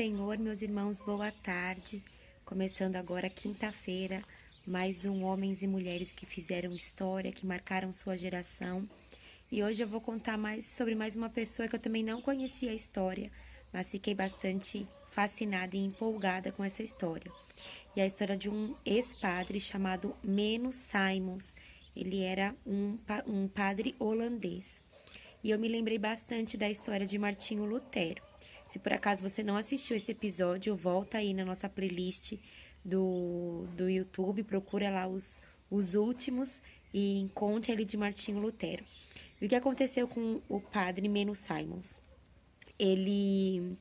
Senhor, meus irmãos, boa tarde. Começando agora quinta-feira, mais um Homens e Mulheres que fizeram história, que marcaram sua geração. E hoje eu vou contar sobre mais uma pessoa que eu também não conhecia a história, mas fiquei bastante fascinada e empolgada com essa história. E a história de um ex-padre chamado Menno Simons. Ele era um padre holandês. E eu me lembrei bastante da história de Martinho Lutero. Se por acaso você não assistiu esse episódio, volta aí na nossa playlist do YouTube, procura lá os últimos e encontre ali de Martinho Lutero. E o que aconteceu com o padre Menno Simons? Ele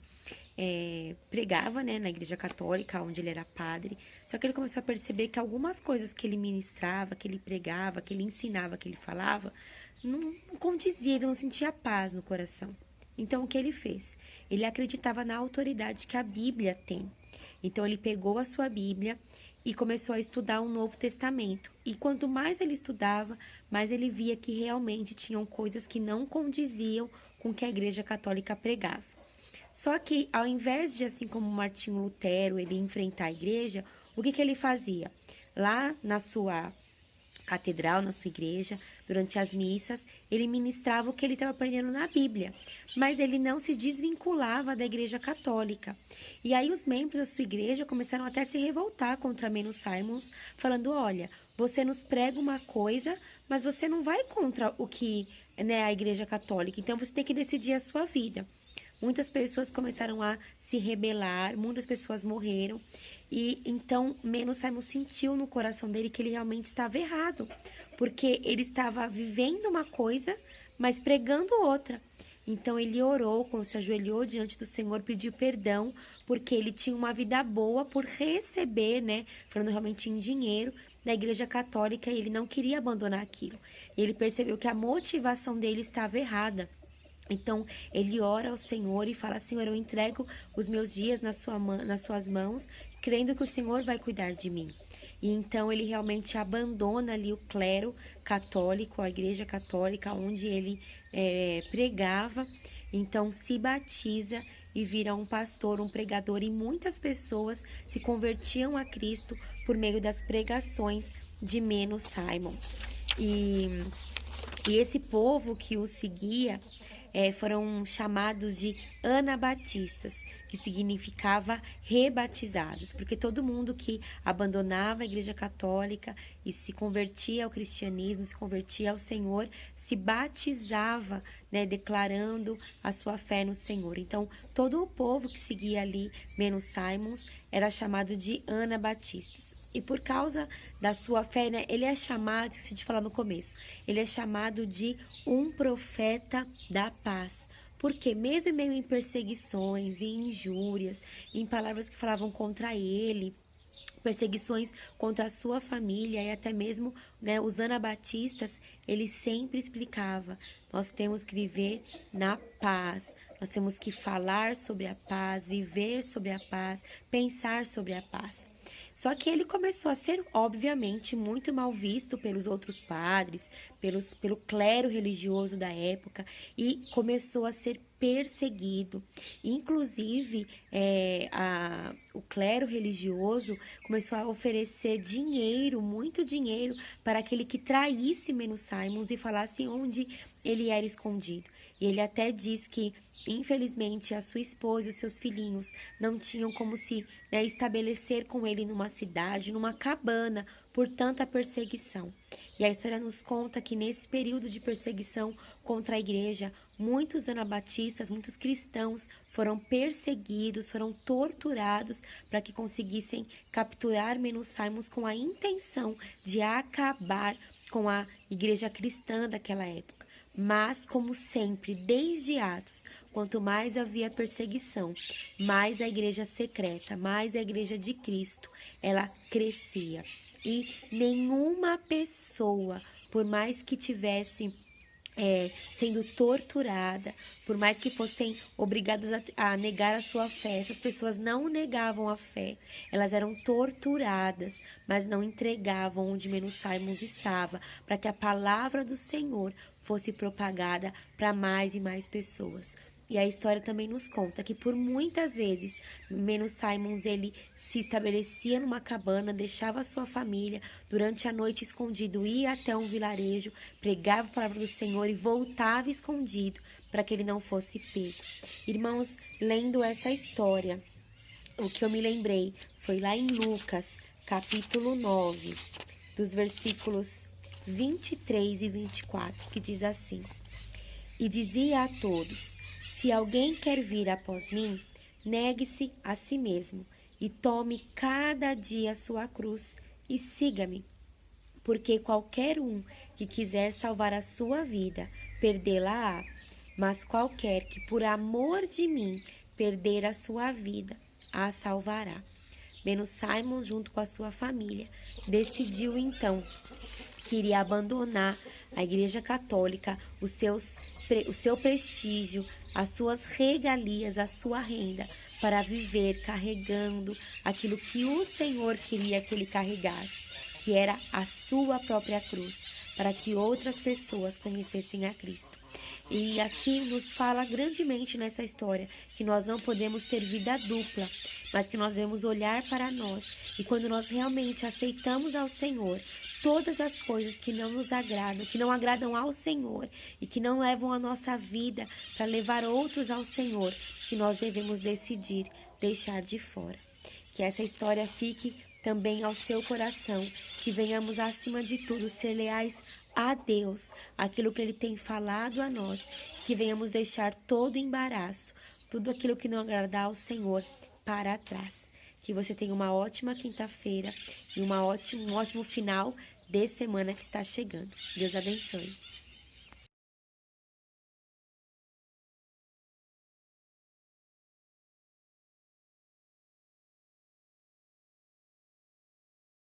pregava, né, na igreja católica, onde ele era padre, só que ele começou a perceber que algumas coisas que ele ministrava, que ele pregava, que ele ensinava, que ele falava, não condizia, ele não sentia paz no coração. Então, o que ele fez? Ele acreditava na autoridade que a Bíblia tem. Então, ele pegou a sua Bíblia e começou a estudar o Novo Testamento. E quanto mais ele estudava, mais ele via que realmente tinham coisas que não condiziam com o que a Igreja Católica pregava. Só que, ao invés de, assim como Martinho Lutero, ele enfrentar a igreja, o que ele fazia? Lá na sua catedral, na sua igreja, durante as missas, ele ministrava o que ele estava aprendendo na Bíblia, mas ele não se desvinculava da igreja católica. E aí os membros da sua igreja começaram até a se revoltar contra Menno Simons, falando, olha, você nos prega uma coisa, mas você não vai contra o que, né, a igreja católica, então você tem que decidir a sua vida. Muitas pessoas começaram a se rebelar, muitas pessoas morreram. E então Menno Simons sentiu no coração dele que ele realmente estava errado. Porque ele estava vivendo uma coisa, mas pregando outra. Então ele orou, quando se ajoelhou diante do Senhor, pediu perdão, porque ele tinha uma vida boa por receber, né? Falando realmente em dinheiro, da Igreja Católica, e ele não queria abandonar aquilo. E ele percebeu que a motivação dele estava errada. Então, ele ora ao Senhor e fala, Senhor, eu entrego os meus dias nas suas mãos, crendo que o Senhor vai cuidar de mim. E então, ele realmente abandona ali o clero católico, a igreja católica, onde ele pregava. Então, se batiza e vira um pastor, um pregador. E muitas pessoas se convertiam a Cristo por meio das pregações de Menno Simons. E esse povo que o seguia foram chamados de anabatistas, que significava rebatizados, porque todo mundo que abandonava a igreja católica e se convertia ao cristianismo, se convertia ao Senhor, se batizava, né, declarando a sua fé no Senhor. Então, todo o povo que seguia ali Menno Simons era chamado de anabatistas. E por causa da sua fé, né, ele é chamado, esqueci de falar no começo, ele é chamado de um profeta da paz. Porque mesmo em meio em perseguições e injúrias, em palavras que falavam contra ele, perseguições contra a sua família e até mesmo, né, os anabatistas, ele sempre explicava, nós temos que viver na paz, nós temos que falar sobre a paz, viver sobre a paz, pensar sobre a paz. Só que ele começou a ser, obviamente, muito mal visto pelos outros padres, pelo clero religioso da época, e começou a ser perseguido. Inclusive, o clero religioso começou a oferecer dinheiro, muito dinheiro, para aquele que traísse Menno Simons e falasse onde ele era escondido. E ele até diz que, infelizmente, a sua esposa e os seus filhinhos não tinham como se, né, estabelecer com ele numa cidade, numa cabana, por tanta perseguição. E a história nos conta que nesse período de perseguição contra a igreja, muitos anabatistas, muitos cristãos foram perseguidos, foram torturados para que conseguissem capturar Menno Simons com a intenção de acabar com a igreja cristã daquela época. Mas, como sempre, desde Atos, quanto mais havia perseguição, mais a igreja secreta, mais a igreja de Cristo, ela crescia. E nenhuma pessoa, por mais que tivesse sendo torturada, por mais que fossem obrigadas a negar a sua fé, essas pessoas não negavam a fé, elas eram torturadas, mas não entregavam onde Menno Simons estava, para que a palavra do Senhor fosse propagada para mais e mais pessoas. E a história também nos conta que por muitas vezes, Menno Simons, ele se estabelecia numa cabana, deixava sua família, durante a noite escondido, ia até um vilarejo, pregava a palavra do Senhor e voltava escondido para que ele não fosse pego. Irmãos, lendo essa história, o que eu me lembrei foi lá em Lucas, capítulo 9, dos versículos 23 e 24, que diz assim: E dizia a todos: Se alguém quer vir após mim, negue-se a si mesmo e tome cada dia a sua cruz e siga-me. Porque qualquer um que quiser salvar a sua vida, perdê-la-á. Mas qualquer que por amor de mim perder a sua vida, a salvará. Menno Simons, junto com a sua família, decidiu então que iria abandonar a Igreja Católica, o seu prestígio, as suas regalias, a sua renda, para viver carregando aquilo que o Senhor queria que ele carregasse, que era a sua própria cruz, para que outras pessoas conhecessem a Cristo. E aqui nos fala grandemente nessa história que nós não podemos ter vida dupla, mas que nós devemos olhar para nós. E quando nós realmente aceitamos ao Senhor, todas as coisas que não nos agradam, que não agradam ao Senhor e que não levam a nossa vida para levar outros ao Senhor, que nós devemos decidir deixar de fora. Que essa história fique também ao seu coração, que venhamos acima de tudo ser leais a Deus, aquilo que Ele tem falado a nós, que venhamos deixar todo embaraço, tudo aquilo que não agradar ao Senhor para trás. Que você tenha uma ótima quinta-feira e um ótimo final de semana que está chegando. Deus abençoe.